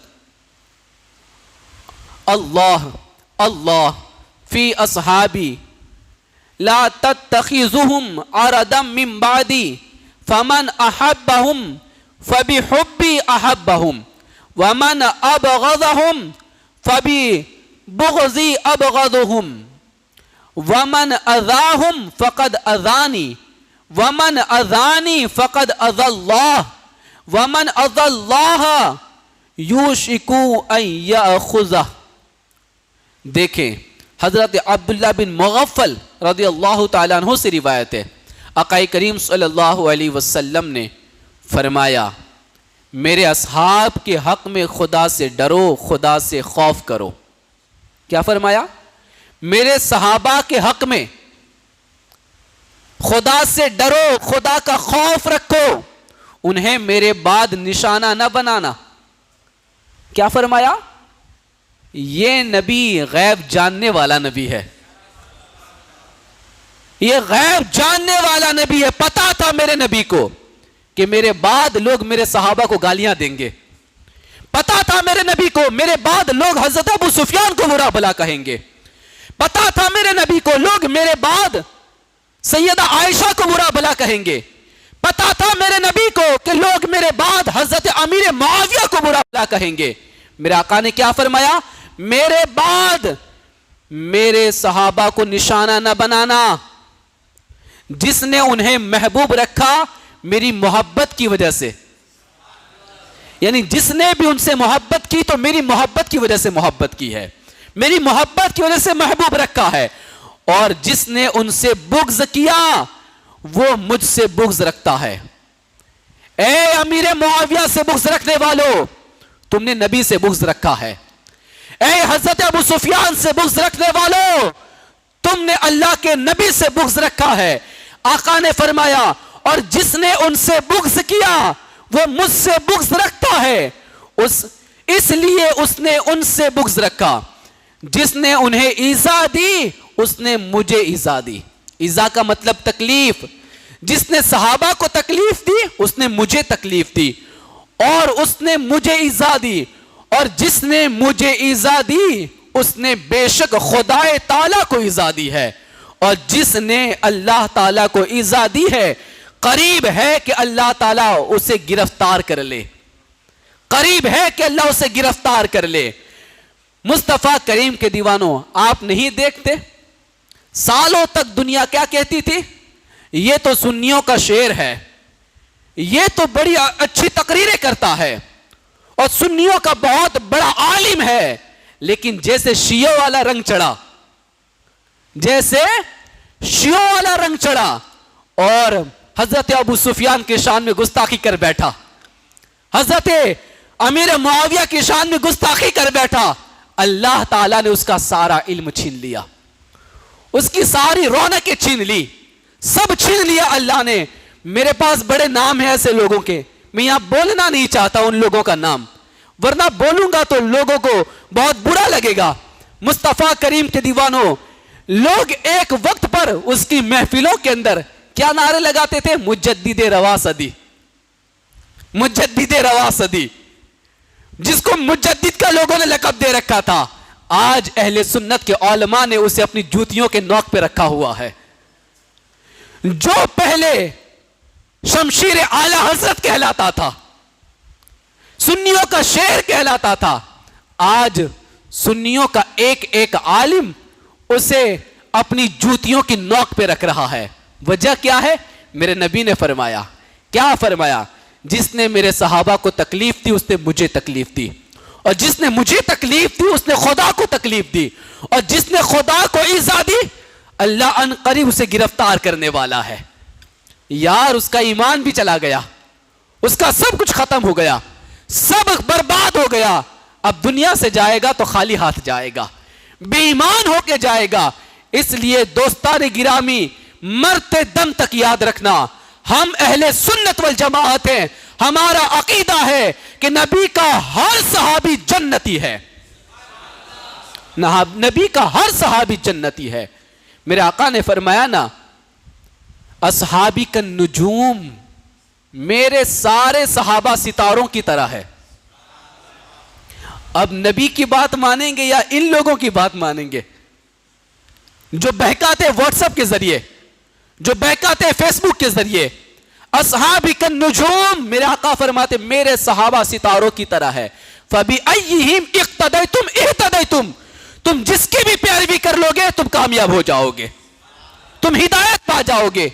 Speaker 1: اللہ اللہ فی اصحابی لا تتخذهم عرضا من بعدی فمن احبهم فبحبی احبهم ومن ابغضهم فببغضی ابغضهم ومن اذاهم فقد اذانی ومن اذانی فقد اذى اللہ ومن اذى اللہ یوشک ان یاخذہ. دیکھیں حضرت عبداللہ بن مغفل رضی اللہ تعالیٰ عنہ سے روایت ہے، آقا کریم صلی اللہ علیہ وسلم نے فرمایا میرے اصحاب کے حق میں خدا سے ڈرو، خدا سے خوف کرو. کیا فرمایا؟ میرے صحابہ کے حق میں خدا سے ڈرو، خدا کا خوف رکھو، انہیں میرے بعد نشانہ نہ بنانا. کیا فرمایا؟ یہ نبی غیب جاننے والا نبی ہے، یہ غیب جاننے والا نبی ہے. پتا تھا میرے نبی کو کہ میرے بعد لوگ میرے صحابہ کو گالیاں دیں گے، پتا تھا میرے نبی کو میرے بعد لوگ حضرت ابو سفیان کو برا بھلا کہیں گے، پتا تھا میرے نبی کو لوگ میرے بعد سیدہ عائشہ کو برا بھلا کہیں گے، پتا تھا میرے نبی کو کہ لوگ میرے بعد حضرت امیر معاویہ کو برا بھلا کہیں گے. میرے آقا نے کیا فرمایا؟ میرے بعد میرے صحابہ کو نشانہ نہ بنانا. جس نے انہیں محبوب رکھا میری محبت کی وجہ سے، یعنی جس نے بھی ان سے محبت کی تو میری محبت کی وجہ سے محبت کی ہے، میری محبت کی وجہ سے محبوب رکھا ہے. اور جس نے ان سے بغض کیا وہ مجھ سے بغض رکھتا ہے. اے امیر معاویہ سے بغض رکھنے والو، تم نے نبی سے بغض رکھا ہے. اے حضرت ابو سفیان سے بغض رکھنے والو، تم نے اللہ کے نبی سے بغض رکھا ہے. آقا نے فرمایا اور جس نے ان سے بغض کیا وہ مجھ سے بغض رکھتا ہے، اس لیے اس نے ان سے بغض رکھا. جس نے انہیں ایذا دی اس نے مجھے ایذا دی. ایذا کا مطلب تکلیف. جس نے صحابہ کو تکلیف دی اس نے مجھے تکلیف دی اور اس نے مجھے ایذا دی. اور جس نے مجھے ایذا دی اس نے بے شک خدا تعالیٰ کو ایذا دی ہے. اور جس نے اللہ تعالیٰ کو ایذا دی ہے قریب ہے کہ اللہ تعالیٰ اسے گرفتار کر لے، قریب ہے کہ اللہ اسے گرفتار کر لے. مصطفیٰ کریم کے دیوانوں، آپ نہیں دیکھتے سالوں تک دنیا کیا کہتی تھی؟ یہ تو سنیوں کا شعر ہے، یہ تو بڑی اچھی تقریریں کرتا ہے اور سنیوں کا بہت بڑا عالم ہے. لیکن جیسے شیعوں والا رنگ چڑھا، جیسے شیعوں والا رنگ چڑھا اور حضرت ابو سفیان کے شان میں گستاخی کر بیٹھا، حضرت امیر معاویہ کی شان میں گستاخی کر بیٹھا، اللہ تعالیٰ نے اس کا سارا علم چھین لیا، اس کی ساری رونقیں چھین لی، سب چھین لیا اللہ نے. میرے پاس بڑے نام ہیں ایسے لوگوں کے، میں یہاں بولنا نہیں چاہتا ان لوگوں کا نام، ورنہ بولوں گا تو لوگوں کو بہت برا لگے گا. مصطفیٰ کریم کے دیوانوں، لوگ ایک وقت پر اس کی محفلوں کے اندر کیا نعرے لگاتے تھے؟ مجدد روا صدی، مجدد روا صدی، جس کو مجدد کا لوگوں نے لقب دے رکھا تھا. آج اہل سنت کے علماء نے اسے اپنی جوتیوں کے نوک پہ رکھا ہوا ہے. جو پہلے شمشیر اعلی حضرت کہلاتا تھا، سنیوں کا شیر کہلاتا تھا، آج سنیوں کا ایک ایک عالم اسے اپنی جوتیوں کی نوک پہ رکھ رہا ہے. وجہ کیا ہے؟ میرے نبی نے فرمایا، کیا فرمایا؟ جس نے میرے صحابہ کو تکلیف دی اس نے مجھے تکلیف دی، اور جس نے مجھے تکلیف دی اس نے خدا کو تکلیف دی، اور جس نے خدا کو ایذا دی اللہ ان قریب اسے گرفتار کرنے والا ہے. یار اس کا ایمان بھی چلا گیا، اس کا سب کچھ ختم ہو گیا، سب برباد ہو گیا. اب دنیا سے جائے گا تو خالی ہاتھ جائے گا، بے ایمان ہو کے جائے گا. اس لیے دوستان گرامی، مرتے دم تک یاد رکھنا، ہم اہل سنت والجماعت ہیں. ہمارا عقیدہ ہے کہ نبی کا ہر صحابی جنتی ہے، نبی کا ہر صحابی جنتی ہے. میرے آقا نے فرمایا نا، اصحابی کا نجوم، میرے سارے صحابہ ستاروں کی طرح ہے. اب نبی کی بات مانیں گے یا ان لوگوں کی بات مانیں گے جو بہکاتے واٹس ایپ کے ذریعے، جو بہکاتے فیس بک کے ذریعے؟ اصحابی کا نجوم، میرے آقا فرماتے میرے صحابہ ستاروں کی طرح ہے. فَبِأَيِّهِمْ اِقْتَدَيْتُمْ اِهْتَدَيْتُمْ، تم جس کی بھی پیروی کر لو گے تم کامیاب ہو جاؤ گے، تم ہدایت پا جاؤ گے.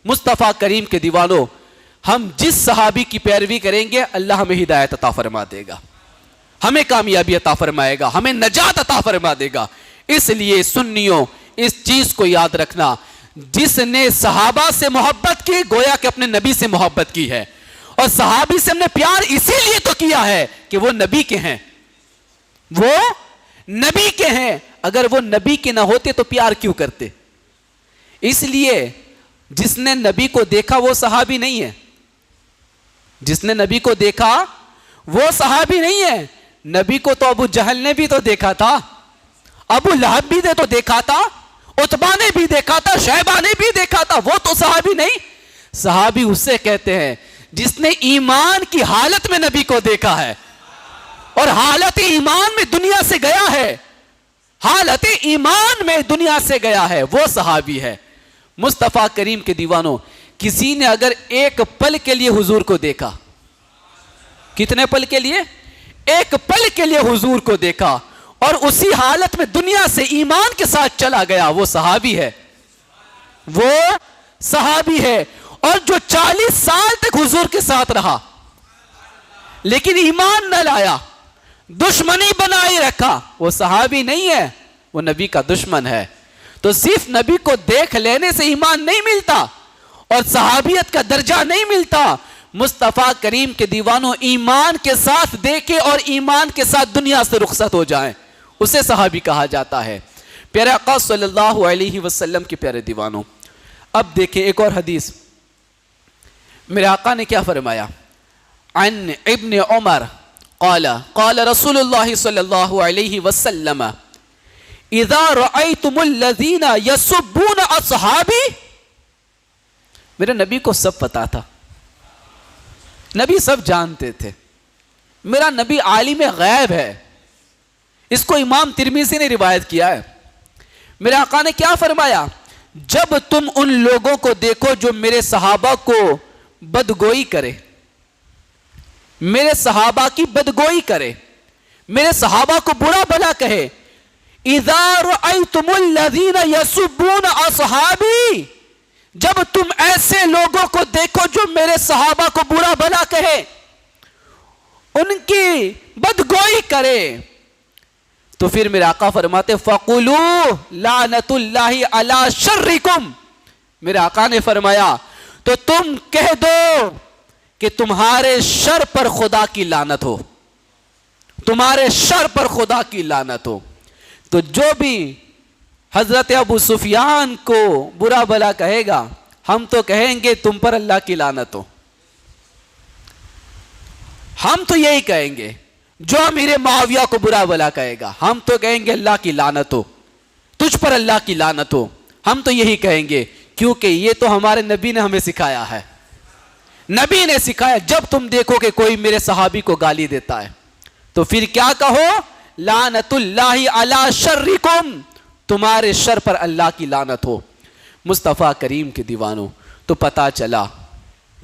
Speaker 1: مصطفیٰ کریم کے دیوانوں، ہم جس صحابی کی پیروی کریں گے اللہ ہمیں ہدایت عطا فرما دے گا، ہمیں کامیابی عطا فرمائے گا، ہمیں نجات عطا فرما دے گا۔ اس لیے سنیوں اس چیز کو یاد رکھنا، جس نے صحابہ سے محبت کی گویا کہ اپنے نبی سے محبت کی ہے، اور صحابی سے ہم نے پیار اسی لیے تو کیا ہے کہ وہ نبی کے ہیں، وہ نبی کے ہیں۔ اگر وہ نبی کے نہ ہوتے تو پیار کیوں کرتے؟ اس لیے جس نے نبی کو دیکھا وہ صحابی نہیں ہے، جس نے نبی کو دیکھا وہ صحابی نہیں ہے۔ نبی کو تو ابو جہل نے بھی تو دیکھا تھا، ابو لہب بھی تو دیکھا تھا، عتبہ نے بھی دیکھا تھا، شیبہ نے بھی دیکھا تھا، وہ تو صحابی نہیں۔ صحابی اسے کہتے ہیں جس نے ایمان کی حالت میں نبی کو دیکھا ہے اور حالت ایمان میں دنیا سے گیا ہے، حالت ایمان میں دنیا سے گیا ہے، وہ صحابی ہے۔ مصطفیٰ کریم کے دیوانوں، کسی نے اگر ایک پل کے لیے حضور کو دیکھا، کتنے پل کے لیے؟ ایک پل کے لیے حضور کو دیکھا اور اسی حالت میں دنیا سے ایمان کے ساتھ چلا گیا، وہ صحابی ہے، وہ صحابی ہے۔ اور جو 40 سال تک حضور کے ساتھ رہا لیکن ایمان نہ لایا، دشمنی بنائی رکھا، وہ صحابی نہیں ہے، وہ نبی کا دشمن ہے۔ تو صرف نبی کو دیکھ لینے سے ایمان نہیں ملتا اور صحابیت کا درجہ نہیں ملتا۔ مصطفیٰ کریم کے دیوانوں، ایمان کے ساتھ دیکھے اور ایمان کے ساتھ دنیا سے رخصت ہو جائیں، اسے صحابی کہا جاتا ہے۔ پیارے آقا صلی اللہ علیہ وسلم کے پیارے دیوانوں، اب دیکھیں ایک اور حدیث، میرے آقا نے کیا فرمایا؟ عن ابن عمر قال قال رسول اللہ صلی اللہ علیہ وسلم اذا رأيتم الذين يسبون اصحابی۔ میرے نبی کو سب پتا تھا، نبی سب جانتے تھے، میرا نبی عالم غیب ہے، اس کو امام ترمذی نے روایت کیا ہے۔ میرے آقا نے کیا فرمایا؟ جب تم ان لوگوں کو دیکھو جو میرے صحابہ کو بدگوئی کرے، میرے صحابہ کی بدگوئی کرے، میرے صحابہ کو برا بھلا کہے، اذا رأيتم الذين يسبون اصحابی، جب تم ایسے لوگوں کو دیکھو جو میرے صحابہ کو برا بھلا کہے، ان کی بدگوئی کرے، تو پھر میرے آقا فرماتے فَقُولُوا لَعْنَةُ اللَّهِ عَلَى شَرِّكُمْ۔ میرے آقا نے فرمایا تو تم کہہ دو کہ تمہارے شر پر خدا کی لعنت ہو، تمہارے شر پر خدا کی لعنت ہو۔ تو جو بھی حضرت ابو سفیان کو برا بھلا کہے گا، ہم تو کہیں گے تم پر اللہ کی لعنت ہو، ہم تو یہی کہیں گے۔ جو امیر معاویہ کو برا بھلا کہے گا، ہم تو کہیں گے اللہ کی لعنت ہو، تجھ پر اللہ کی لعنت ہو، ہم تو یہی کہیں گے، کیونکہ یہ تو ہمارے نبی نے ہمیں سکھایا ہے۔ نبی نے سکھایا جب تم دیکھو کہ کوئی میرے صحابی کو گالی دیتا ہے تو پھر کیا کہو؟ لعنت اللہ علی شرکم، تمہارے شر پر اللہ کی لعنت ہو۔ مصطفیٰ کریم کے دیوانوں، تو پتا چلا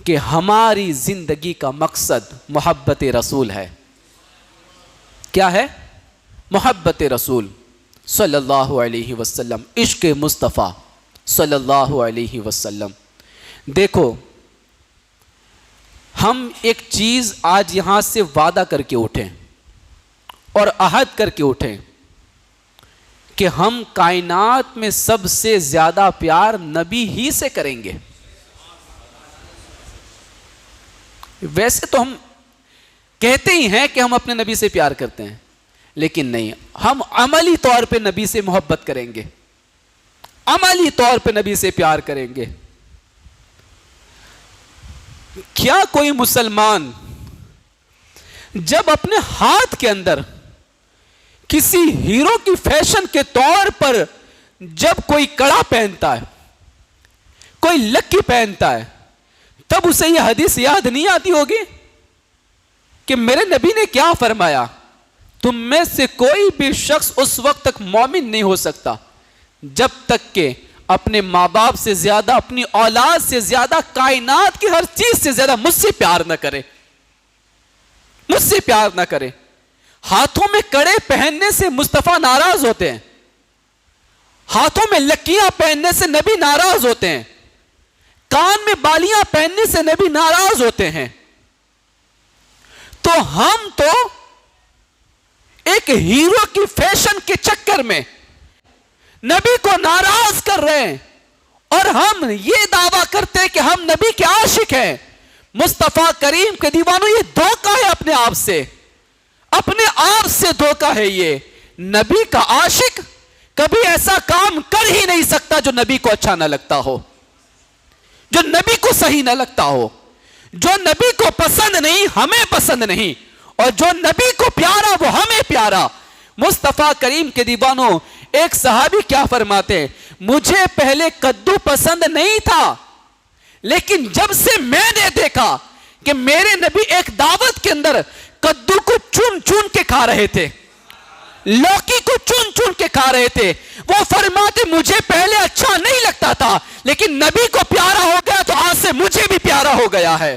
Speaker 1: کہ ہماری زندگی کا مقصد محبت رسول ہے۔ کیا ہے؟ محبت رسول صلی اللہ علیہ وسلم، عشق مصطفیٰ صلی اللہ علیہ وسلم۔ دیکھو، ہم ایک چیز آج یہاں سے وعدہ کر کے اٹھیں اور عہد کر کے اٹھیں کہ ہم کائنات میں سب سے زیادہ پیار نبی ہی سے کریں گے۔ ویسے تو ہم کہتے ہی ہیں کہ ہم اپنے نبی سے پیار کرتے ہیں، لیکن نہیں، ہم عملی طور پہ نبی سے محبت کریں گے، عملی طور پہ نبی سے پیار کریں گے۔ کیا کوئی مسلمان جب اپنے ہاتھ کے اندر کسی ہیرو کی فیشن کے طور پر جب کوئی کڑا پہنتا ہے، کوئی لکی پہنتا ہے، تب اسے یہ حدیث یاد نہیں آتی ہوگی کہ میرے نبی نے کیا فرمایا؟ تم میں سے کوئی بھی شخص اس وقت تک مومن نہیں ہو سکتا جب تک کہ اپنے ماں باپ سے زیادہ، اپنی اولاد سے زیادہ، کائنات کی ہر چیز سے زیادہ مجھ سے پیار نہ کرے، مجھ سے پیار نہ کرے۔ ہاتھوں میں کڑے پہننے سے مصطفیٰ ناراض ہوتے ہیں، ہاتھوں میں لکیاں پہننے سے نبی ناراض ہوتے ہیں، کان میں بالیاں پہننے سے نبی ناراض ہوتے ہیں، تو ہم تو ایک ہیرو کی فیشن کے چکر میں نبی کو ناراض کر رہے ہیں، اور ہم یہ دعویٰ کرتے ہیں کہ ہم نبی کے عاشق ہیں۔ مصطفیٰ کریم کے دیوانوں، یہ دھوکہ ہے اپنے آپ سے، اپنے آپ سے دھوکہ ہے یہ۔ نبی کا عاشق کبھی ایسا کام کر ہی نہیں سکتا جو نبی کو اچھا نہ لگتا ہو، جو نبی کو صحیح نہ لگتا ہو، جو نبی کو پسند نہیں ہمیں پسند نہیں، اور جو نبی کو پیارا وہ ہمیں پیارا۔ مصطفیٰ کریم کے دیوانوں، ایک صحابی کیا فرماتے ہیں، مجھے پہلے کدو پسند نہیں تھا، لیکن جب سے میں نے دیکھا کہ میرے نبی ایک دعوت کے اندر کدو کو چن چن کے کھا رہے تھے، لوکی کو چن چن کے کھا رہے تھے، وہ فرماتے مجھے پہلے اچھا نہیں لگتا تھا، لیکن نبی کو پیارا ہو گیا تو آج سے مجھے بھی پیارا ہو گیا ہے۔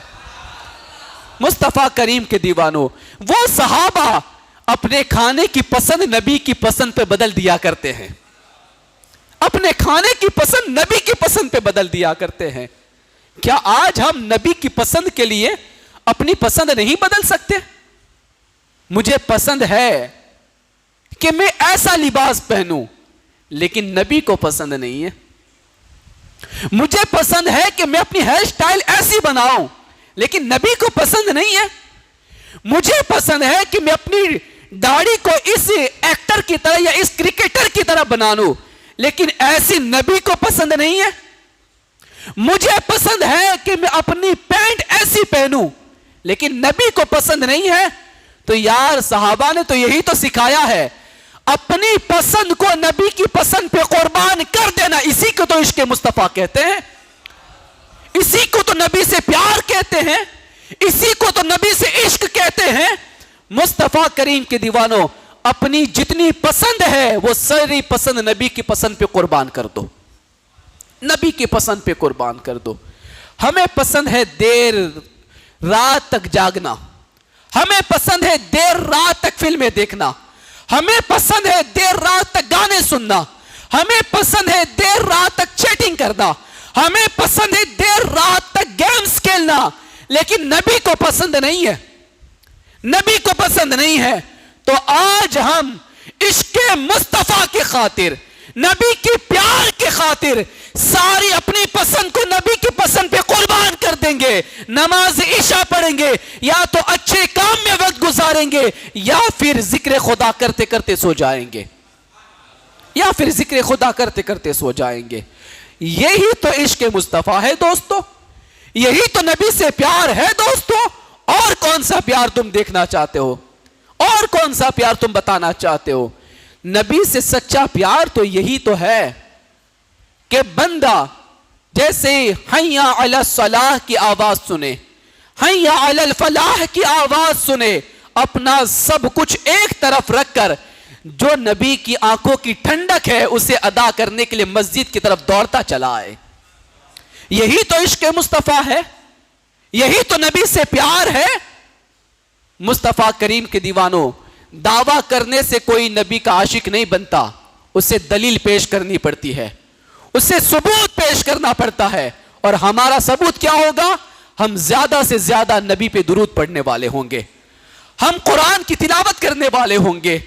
Speaker 1: مصطفیٰ کریم کے دیوانوں، وہ صحابہ اپنے کھانے کی پسند نبی کی پسند پہ بدل دیا کرتے ہیں، اپنے کھانے کی پسند نبی کی پسند پہ بدل دیا کرتے ہیں۔ کیا آج ہم نبی کی پسند کے لیے اپنی پسند نہیں بدل سکتے؟ مجھے پسند ہے کہ میں ایسا لباس پہنوں، لیکن نبی کو پسند نہیں ہے۔ مجھے پسند ہے کہ میں اپنی ہیئر سٹائل ایسی بناؤں، لیکن نبی کو پسند نہیں ہے۔ مجھے پسند ہے کہ میں اپنی داڑھی کو اس ایکٹر کی طرح یا اس کرکٹر کی طرح بنا لوں، لیکن ایسی نبی کو پسند نہیں ہے۔ مجھے پسند ہے کہ میں اپنی پینٹ ایسی پہنوں، لیکن نبی کو پسند نہیں ہے۔ تو یار صحابہ نے تو یہی تو سکھایا ہے، اپنی پسند کو نبی کی پسند پہ قربان کر دینا، اسی کو تو عشق مصطفیٰ کہتے ہیں، اسی کو تو نبی سے پیار کہتے ہیں، اسی کو تو نبی سے عشق کہتے ہیں۔ مصطفیٰ کریم کے دیوانوں، اپنی جتنی پسند ہے وہ ساری پسند نبی کی پسند پہ قربان کر دو، نبی کی پسند پہ قربان کر دو۔ ہمیں پسند ہے دیر رات تک جاگنا، ہمیں پسند ہے دیر رات تک فلمیں دیکھنا، ہمیں پسند ہے دیر رات تک گانے سننا، ہمیں پسند ہے دیر رات تک چیٹنگ کرنا، ہمیں پسند ہے دیر رات تک گیمز کھیلنا، لیکن نبی کو پسند نہیں ہے، نبی کو پسند نہیں ہے۔ تو آج ہم عشق مصطفیٰ کی خاطر، نبی کی پیار کی خاطر ساری اپنی پسند کو نبی کی پسند پہ قربان کر دیں گے۔ نماز عشاء پڑھیں گے، یا تو اچھے کام میں وقت گزاریں گے، یا پھر ذکر خدا کرتے کرتے سو جائیں گے، یا پھر ذکر خدا کرتے کرتے سو جائیں گے۔ یہی تو عشق مصطفیٰ ہے دوستو، یہی تو نبی سے پیار ہے دوستو۔ اور کون سا پیار تم دیکھنا چاہتے ہو؟ اور کون سا پیار تم بتانا چاہتے ہو؟ نبی سے سچا پیار تو یہی تو ہے کہ بندہ جیسے حیا علی الصلاح کی آواز سنے، حیا علی الفلاح کی آواز سنے، اپنا سب کچھ ایک طرف رکھ کر جو نبی کی آنکھوں کی ٹھنڈک ہے اسے ادا کرنے کے لیے مسجد کی طرف دوڑتا چلا آئے۔ یہی تو عشق مصطفیٰ ہے، یہی تو نبی سے پیار ہے۔ مصطفیٰ کریم کے دیوانوں، دعویٰ کرنے سے کوئی نبی کا عاشق نہیں بنتا، اسے دلیل پیش کرنی پڑتی ہے، اسے ثبوت پیش کرنا پڑتا ہے۔ اور ہمارا ثبوت کیا ہوگا؟ ہم زیادہ سے زیادہ نبی پہ درود پڑھنے والے ہوں گے، ہم قرآن کی تلاوت کرنے والے ہوں گے،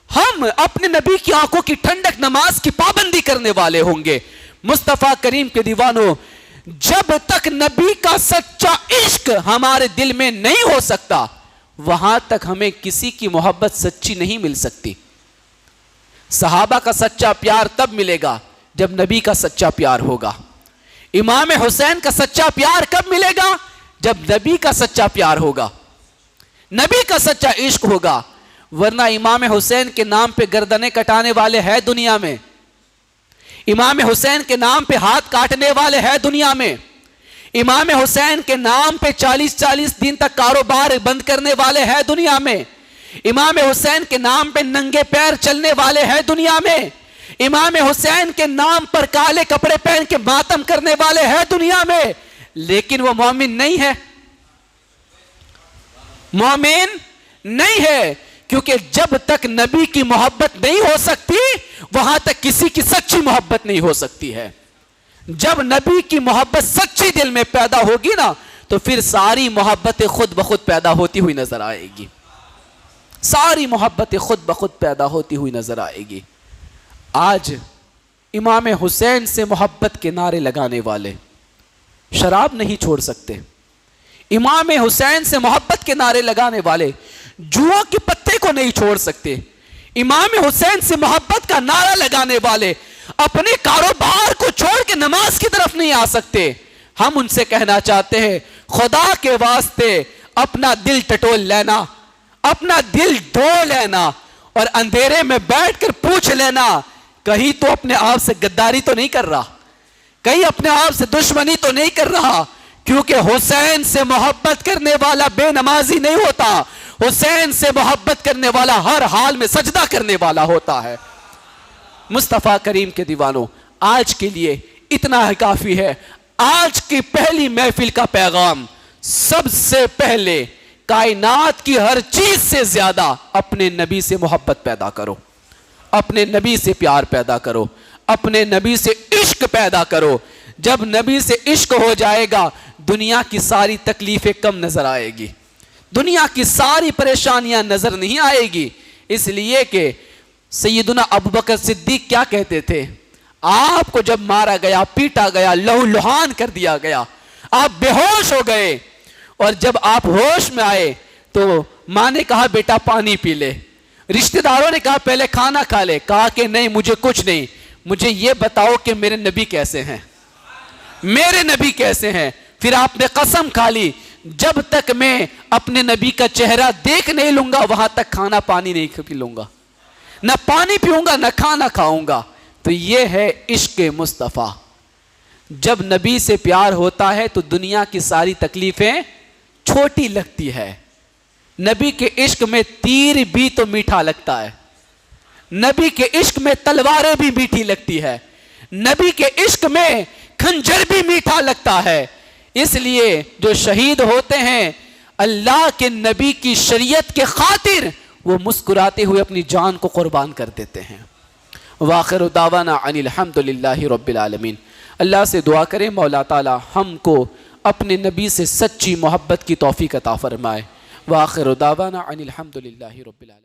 Speaker 1: ہم اپنے نبی کی آنکھوں کی ٹھنڈک نماز کی پابندی کرنے والے ہوں گے۔ مصطفیٰ کریم کے دیوانوں، جب تک نبی کا سچا عشق ہمارے دل میں نہیں ہو سکتا، وہاں تک ہمیں کسی کی محبت سچی نہیں مل سکتی۔ صحابہ کا سچا پیار تب ملے گا جب نبی کا سچا پیار ہوگا۔ امام حسین کا سچا پیار کب ملے گا؟ جب نبی کا سچا پیار ہوگا، نبی کا سچا عشق ہوگا۔ ورنہ امام حسین کے نام پہ گردنیں کٹانے والے ہیں دنیا میں، امام حسین کے نام پہ ہاتھ کاٹنے والے ہیں دنیا میں، امام حسین کے نام پہ 40 دن تک کاروبار بند کرنے والے ہیں دنیا میں، امام حسین کے نام پہ ننگے پیر چلنے والے ہیں دنیا میں، امام حسین کے نام پر کالے کپڑے پہن کے ماتم کرنے والے ہیں دنیا میں، لیکن وہ مومن نہیں ہے، مومن نہیں ہے، کیونکہ جب تک نبی کی محبت نہیں ہو سکتی وہاں تک کسی کی سچی محبت نہیں ہو سکتی ہے۔ جب نبی کی محبت سچی دل میں پیدا ہوگی نا تو پھر ساری محبتیں خود بخود پیدا ہوتی ہوئی نظر آئے گی، ساری محبتیں خود بخود پیدا ہوتی ہوئی نظر آئے گی۔ آج امام حسین سے محبت کے نعرے لگانے والے شراب نہیں چھوڑ سکتے، امام حسین سے محبت کے نعرے لگانے والے جوا کے پتے کو نہیں چھوڑ سکتے، امام حسین سے محبت کا نعرہ لگانے والے اپنے کاروبار کو چھوڑ کے نماز کی طرف نہیں آ سکتے۔ ہم ان سے کہنا چاہتے ہیں خدا کے واسطے اپنا دل ٹٹول لینا، اپنا دل دھو لینا اور اندھیرے میں بیٹھ کر پوچھ لینا کہیں تو اپنے آپ سے غداری تو نہیں کر رہا، کہیں اپنے آپ سے دشمنی تو نہیں کر رہا، کیونکہ حسین سے محبت کرنے والا بے نمازی نہیں ہوتا، حسین سے محبت کرنے والا ہر حال میں سجدہ کرنے والا ہوتا ہے۔ مصطفیٰ کریم کے دیوانوں، آج کے لیے اتنا ہی کافی ہے۔ آج کی پہلی محفل کا پیغام، سب سے پہلے کائنات کی ہر چیز سے زیادہ اپنے نبی سے محبت پیدا کرو، اپنے نبی سے پیار پیدا کرو، اپنے نبی سے عشق پیدا کرو۔ جب نبی سے عشق ہو جائے گا دنیا کی ساری تکلیفیں کم نظر آئے گی، دنیا کی ساری پریشانیاں نظر نہیں آئے گی۔ اس لیے کہ سیدنا ابوبکر صدیق کیا کہتے تھے؟ آپ کو جب مارا گیا، پیٹا گیا، لہو لہان کر دیا گیا، آپ بے ہوش ہو گئے، اور جب آپ ہوش میں آئے تو ماں نے کہا بیٹا پانی پی لے، رشتہ داروں نے کہا پہلے کھانا کھا لے، کہا کہ نہیں مجھے کچھ نہیں، مجھے یہ بتاؤ کہ میرے نبی کیسے ہیں، میرے نبی کیسے ہیں۔ پھر آپ نے قسم کھا لی جب تک میں اپنے نبی کا چہرہ دیکھ نہیں لوں گا وہاں تک کھانا پانی نہیں پی لوں گا، نہ پانی پیوں گا نہ کھانا کھاؤں گا۔ تو یہ ہے عشق مصطفیٰ۔ جب نبی سے پیار ہوتا ہے تو دنیا کی ساری تکلیفیں چھوٹی لگتی ہے۔ نبی کے عشق میں تیر بھی تو میٹھا لگتا ہے، نبی کے عشق میں تلواریں بھی میٹھی لگتی ہے، نبی کے عشق میں خنجر بھی میٹھا لگتا ہے۔ اس لیے جو شہید ہوتے ہیں اللہ کے نبی کی شریعت کے خاطر وہ مسکراتے ہوئے اپنی جان کو قربان کر دیتے ہیں۔ وآخر دعوانا ان الحمدللہ رب العالمین۔ اللہ سے دعا کریں مولا تعالی ہم کو اپنے نبی سے سچی محبت کی توفیق عطا فرمائے۔ وآخر دعوانا ان الحمدللہ رب العالمین۔